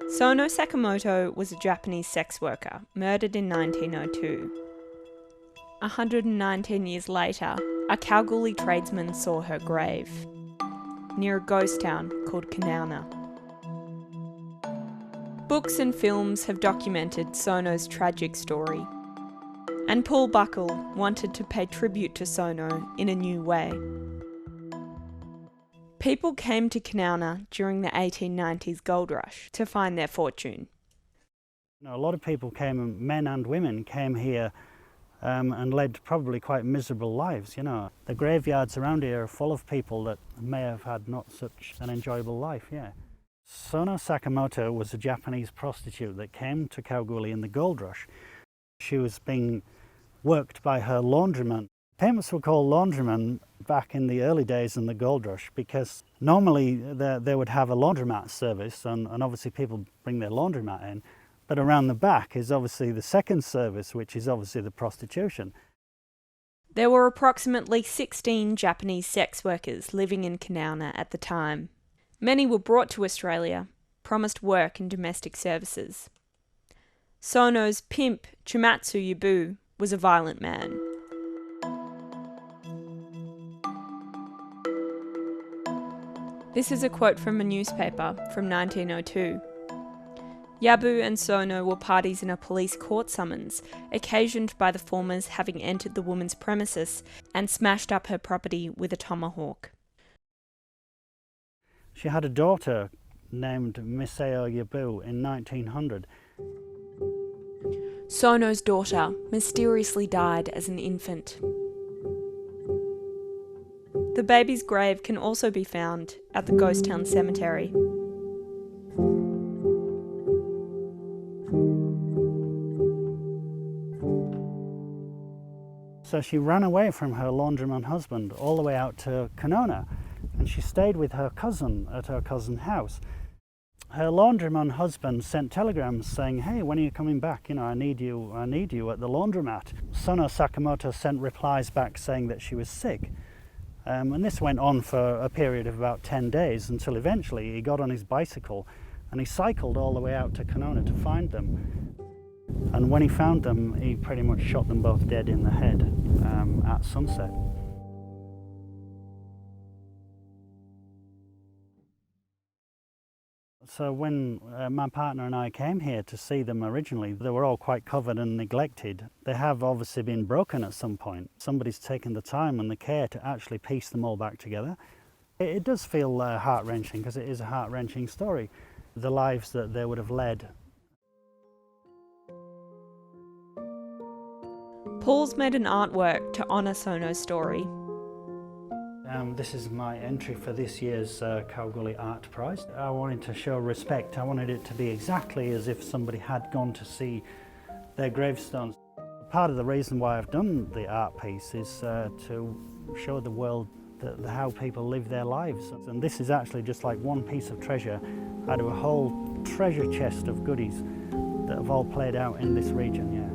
Sono Sakamoto was a Japanese sex worker, murdered in 1902. 119 years later, a Kalgoorlie tradesman saw her grave, near a ghost town called Kanowna. Books and films have documented Sono's tragic story, and Paul Buckle wanted to pay tribute to Sono in a new way. People came to Kanowna during the 1890s gold rush to find their fortune. A lot of people came, men and women came here and led probably quite miserable lives, you know. The graveyards around here are full of people that may have had not such an enjoyable life, yeah. Sono Sakamoto was a Japanese prostitute that came to Kalgoorlie in the gold rush. She was being worked by her laundryman. Payments were called laundrymen back in the early days in the gold rush because normally they would have a laundromat service and obviously people bring their laundromat in, but around the back is obviously the second service, which is obviously the prostitution. There were approximately 16 Japanese sex workers living in Kanowna at the time. Many were brought to Australia, promised work and domestic services. Sono's pimp, Chumatsu Yabu, was a violent man. This is a quote from a newspaper from 1902. Yabu and Sono were parties in a police court summons, occasioned by the former's having entered the woman's premises and smashed up her property with a tomahawk. She had a daughter named Miseo Yabu in 1900. Sono's daughter mysteriously died as an infant. The baby's grave can also be found at the Ghost Town Cemetery. So she ran away from her laundryman husband all the way out to Kanowna, and she stayed with her cousin at her cousin's house. Her laundryman husband sent telegrams saying, "Hey, when are you coming back? You know, I need you at the laundromat." Sono Sakamoto sent replies back saying that she was sick. And this went on for a period of about 10 days until eventually he got on his bicycle and he cycled all the way out to Kanowna to find them. And when he found them, he pretty much shot them both dead in the head at sunset. So when my partner and I came here to see them originally, they were all quite covered and neglected. They have obviously been broken at some point. Somebody's taken the time and the care to actually piece them all back together. It does feel heart-wrenching because it is a heart-wrenching story, the lives that they would have led. Paul's made an artwork to honour Sono's story. This is my entry for this year's Kalgoorlie Art Prize. I wanted to show respect. I wanted it to be exactly as if somebody had gone to see their gravestones. Part of the reason why I've done the art piece is to show the world how people live their lives. And this is actually just like one piece of treasure out of a whole treasure chest of goodies that have all played out in this region, yeah.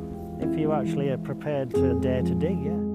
If you actually are prepared to dare to dig, yeah.